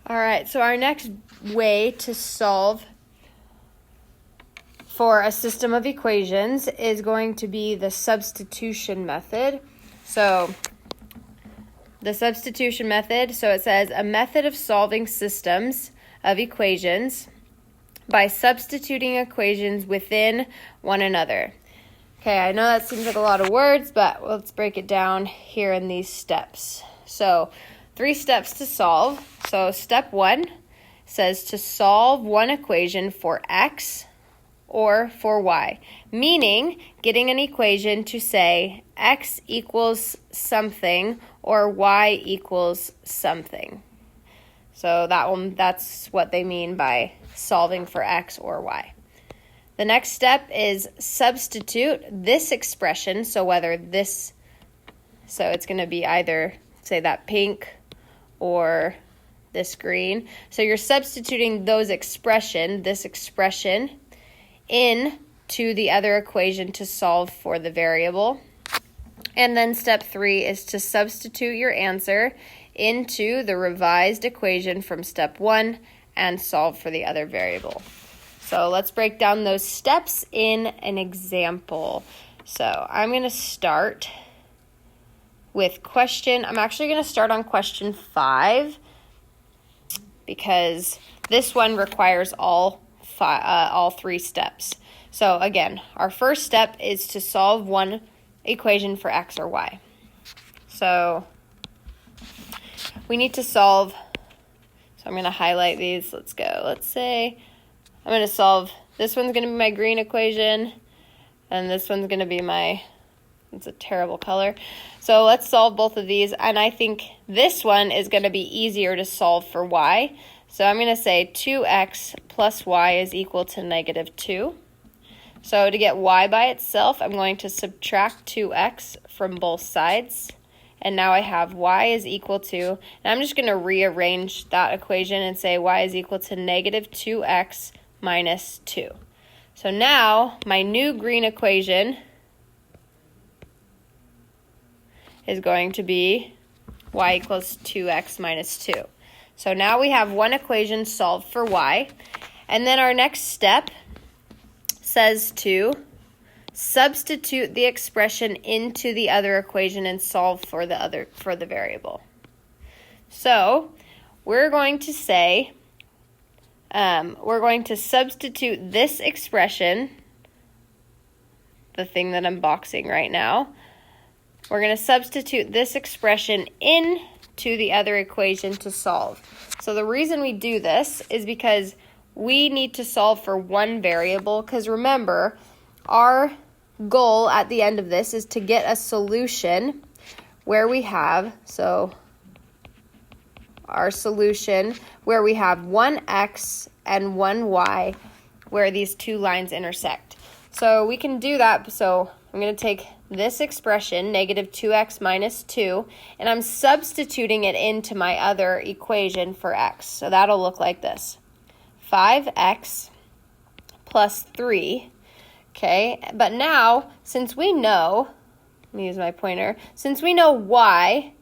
All right, so our next way to solve for a system of equations is going to be the substitution method. So the substitution method, so it says a method of solving systems of equations by substituting equations within one another. Okay, I know that seems like a lot of words, but let's break it down here in these steps. So 3 steps to solve. So step 1 says to solve one equation for x or for y, meaning getting an equation to say x equals something or y equals something. So that's what they mean by solving for x or y. The next step is substitute this expression, so it's going to be either, say, that pink or this green. So you're substituting this expression into the other equation to solve for the variable. And then step 3 is to substitute your answer into the revised equation from step 1 and solve for the other variable. So let's break down those steps in an example. So I'm going to start with I'm actually going to start on question 5 because this one requires all 3 steps. So again, our first step is to solve one equation for x or y. So we need to solve, so I'm going to highlight these. Let's go. Let's say I'm going to solve, this one's going to be my green equation, and this one's going to be it's a terrible color. So let's solve both of these, and I think this one is going to be easier to solve for y. So I'm going to say 2x plus y is equal to -2. So to get y by itself, I'm going to subtract 2x from both sides. And now I have y is equal to, and I'm just going to rearrange that equation and say y is equal to -2x minus 2. So now my new green equation is going to be y equals 2x minus 2. So now we have one equation solved for y. And then our next step says to substitute the expression into the other equation and solve for the variable. So we're going to say, we're going to substitute this expression, the thing that I'm boxing right now, we're going to substitute this expression into the other equation to solve. So the reason we do this is because we need to solve for one variable, because remember, our goal at the end of this is to get a solution where we have, our solution where we have one x and one y where these two lines intersect. So we can do that. So I'm going to take this expression, -2x minus 2, and I'm substituting it into my other equation for x. So that'll look like this. 5x plus 3. Okay, but now, since we know, let me use my pointer, since we know y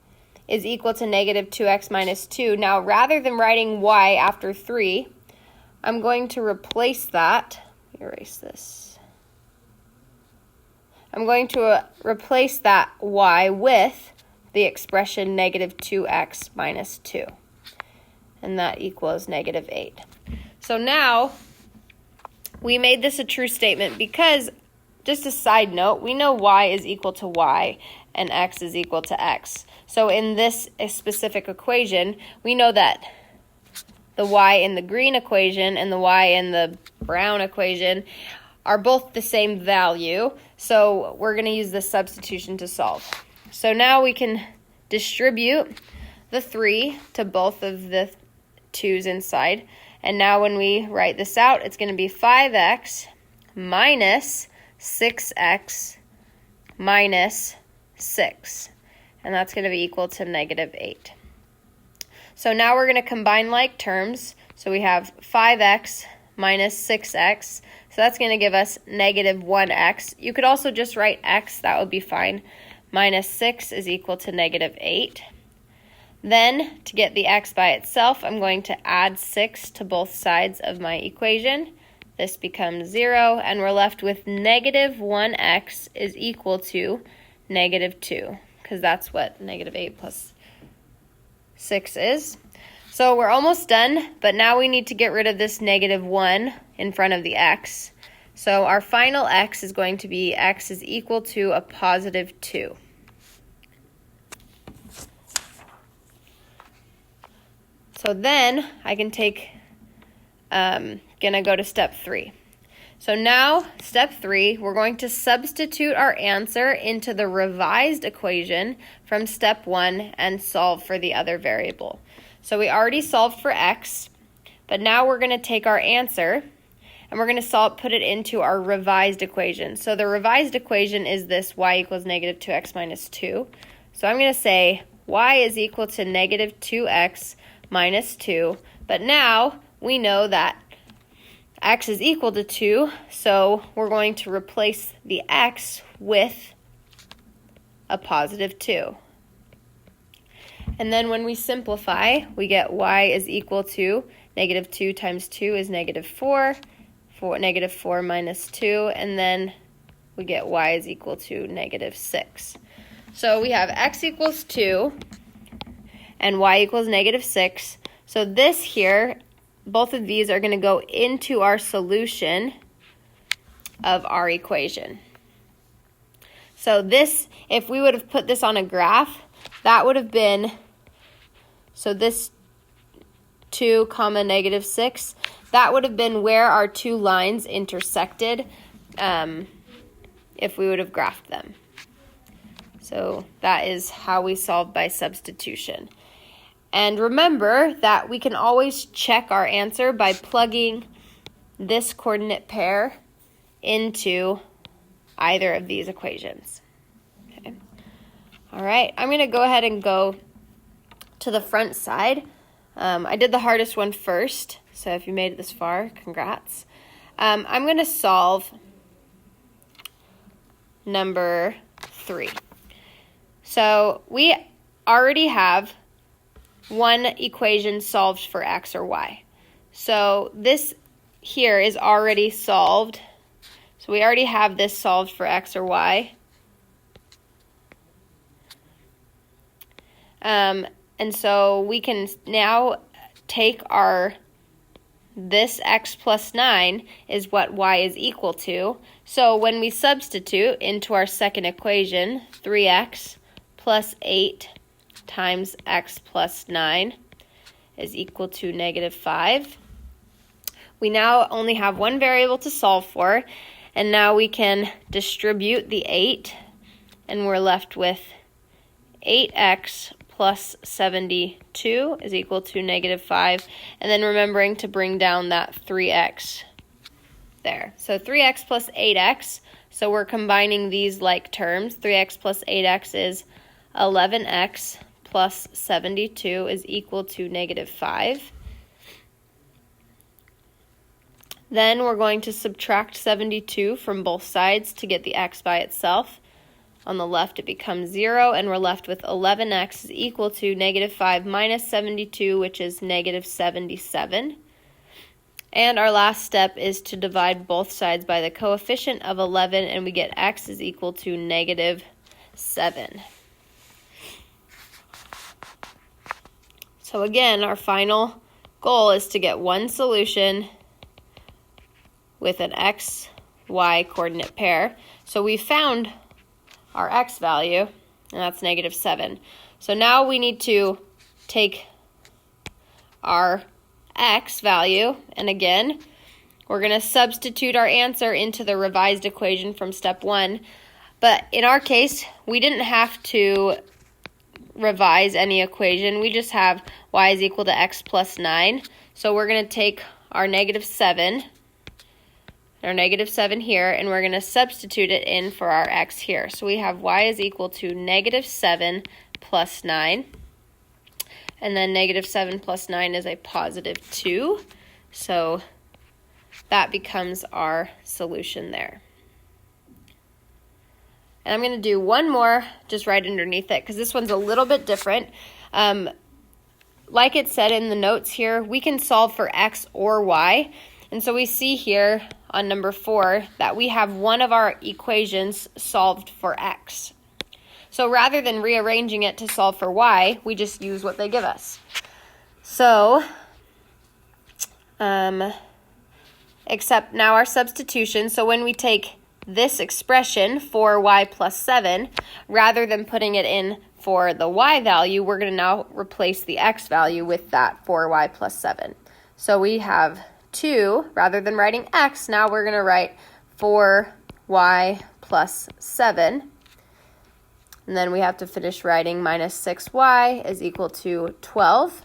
is equal to -2x minus 2, now rather than writing y after 3, I'm going to replace that, erase this. I'm going to replace that y with the expression -2x minus 2, and that equals -8. So now, we made this a true statement because, just a side note, we know y is equal to y and x is equal to x. So in this specific equation, we know that the y in the green equation and the y in the brown equation are both the same value. So we're going to use this substitution to solve. So now we can distribute the 3 to both of the 2's inside. And now when we write this out, it's going to be 5x minus 6x minus 6. And that's going to be equal to -8. So now we're going to combine like terms. So we have 5x minus 6x. So that's going to give us -1x. You could also just write x. That would be fine. Minus 6 is equal to -8. Then, to get the x by itself, I'm going to add 6 to both sides of my equation. This becomes 0, and we're left with negative 1x is equal to negative 2, because that's what negative 8 plus 6 is. So we're almost done, but now we need to get rid of this negative 1 in front of the x. So our final x is going to be x is equal to a positive 2. So then I can gonna go to step 3. So now, step 3, we're going to substitute our answer into the revised equation from step 1 and solve for the other variable. So we already solved for x, but now we're gonna take our answer and we're gonna put it into our revised equation. So the revised equation is this y equals negative 2x minus 2. So I'm gonna say y is equal to negative 2x minus 2, but now we know that x is equal to 2, so we're going to replace the x with a positive 2. And then when we simplify, we get y is equal to negative 2 times 2 is negative 4, negative 4 minus 2, and then we get y is equal to negative 6. So we have x equals 2 and y equals negative 6. So this here, both of these are going to go into our solution of our equation. So this, if we would have put this on a graph, that would have been, so this 2 comma negative 6, that would have been where our two lines intersected if we would have graphed them. So that is how we solve by substitution. And remember that we can always check our answer by plugging this coordinate pair into either of these equations. Okay. All right, I'm going to go ahead and go to the front side. I did the hardest one first, so if you made it this far, congrats. I'm going to solve number 3. So we already have one equation solved for x or y. So this here is already solved. So we already have this solved for x or y. And so we can now take this x plus 9 is what y is equal to. So when we substitute into our second equation, 3x plus 8 times x plus 9 is equal to negative 5. We now only have one variable to solve for, and now we can distribute the 8, and we're left with 8x plus 72 is equal to negative 5, and then remembering to bring down that 3x there. So 3x plus 8x, so we're combining these like terms. 3x plus 8x is 11x plus 72 is equal to negative 5. Then we're going to subtract 72 from both sides to get the x by itself. On the left it becomes 0, and we're left with 11x is equal to negative 5 minus 72, which is negative 77. And our last step is to divide both sides by the coefficient of 11, and we get x is equal to negative 7. So again, our final goal is to get one solution with an x, y coordinate pair. So we found our x value, and that's negative 7. So now we need to take our x value, and again, we're going to substitute our answer into the revised equation from step 1. But in our case, we didn't have to revise any equation. We just have y is equal to x plus 9. So we're going to take our negative 7 here, and we're going to substitute it in for our x here. So we have y is equal to negative 7 plus 9. And then negative 7 plus 9 is a positive 2. So that becomes our solution there. And I'm going to do one more just right underneath it, because this one's a little bit different. like it said in the notes here, we can solve for x or y. And so we see here on number 4 that we have one of our equations solved for x. So rather than rearranging it to solve for y, we just use what they give us. So, except now our substitution. So when we take this expression, 4y plus 7, rather than putting it in for the y value, we're going to now replace the x value with that 4y plus 7. So we have 2, rather than writing x, now we're going to write 4y plus 7. And then we have to finish writing minus 6y is equal to 12.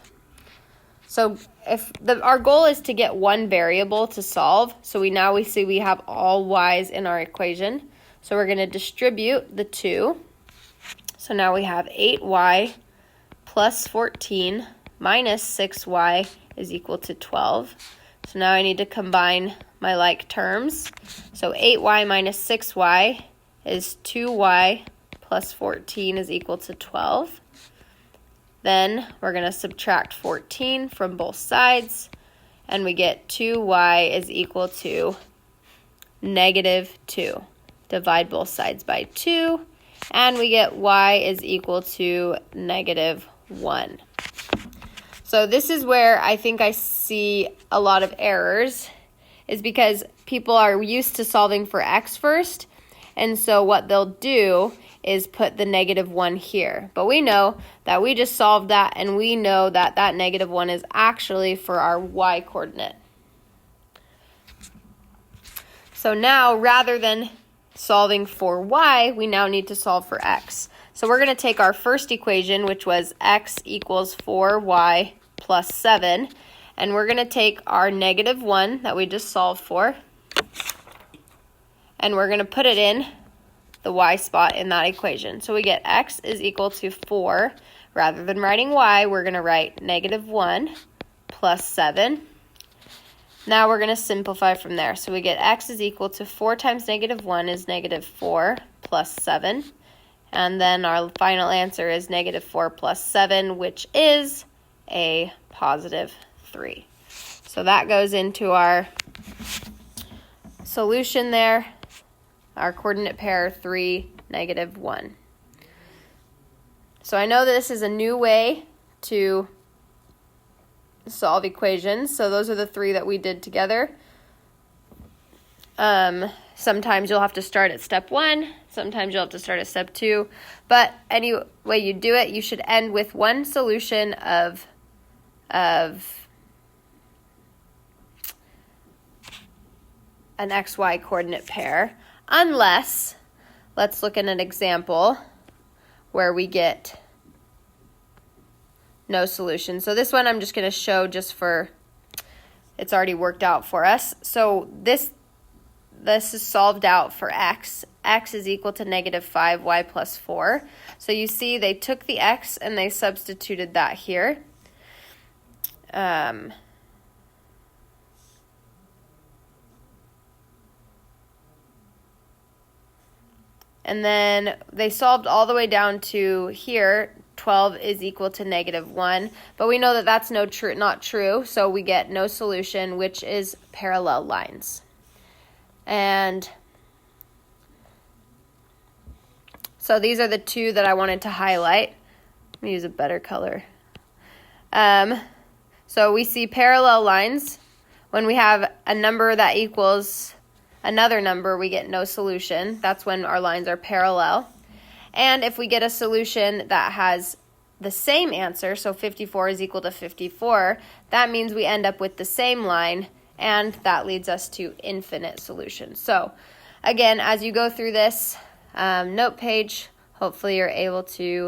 So if our goal is to get one variable to solve, so we see we have all y's in our equation. So we're going to distribute the 2. So now we have 8y plus 14 minus 6y is equal to 12. So now I need to combine my like terms. So 8y minus 6y is 2y plus 14 is equal to 12. Then we're going to subtract 14 from both sides, and we get 2y is equal to negative 2. Divide both sides by 2, and we get y is equal to negative 1. So this is where I think I see a lot of errors, is because people are used to solving for x first, and so what they'll do is put the negative 1 here. But we know that we just solved that, and we know that that negative 1 is actually for our y coordinate. So now, rather than solving for y, we now need to solve for x. So we're going to take our first equation, which was x equals 4y plus 7, and we're going to take our negative 1 that we just solved for, and we're going to put it in the y spot in that equation. So we get x is equal to 4. Rather than writing y, we're going to write negative 1 plus 7. Now we're going to simplify from there. So we get x is equal to 4 times negative 1 is negative 4 plus 7. And then our final answer is negative 4 plus 7, which is a positive 3. So that goes into our solution there. Our coordinate pair 3, negative 1. So I know that this is a new way to solve equations. So those are the 3 that we did together. Sometimes you'll have to start at step 1. Sometimes you'll have to start at step 2. But any way you do it, you should end with one solution of an xy coordinate pair. Unless, let's look at an example where we get no solution. So this one I'm just going to show just for, it's already worked out for us. So this is solved out for x. X is equal to negative 5y plus 4. So you see they took the x and they substituted that here. And then they solved all the way down to here, 12 is equal to negative 1. But we know that that's not true, so we get no solution, which is parallel lines. And so these are the 2 that I wanted to highlight. Let me use a better color. So we see parallel lines. When we have a number that equals another number, we get no solution. That's when our lines are parallel. And if we get a solution that has the same answer, so 54 is equal to 54, that means we end up with the same line, and that leads us to infinite solutions. So again, as you go through this note page, hopefully you're able to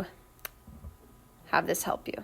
have this help you.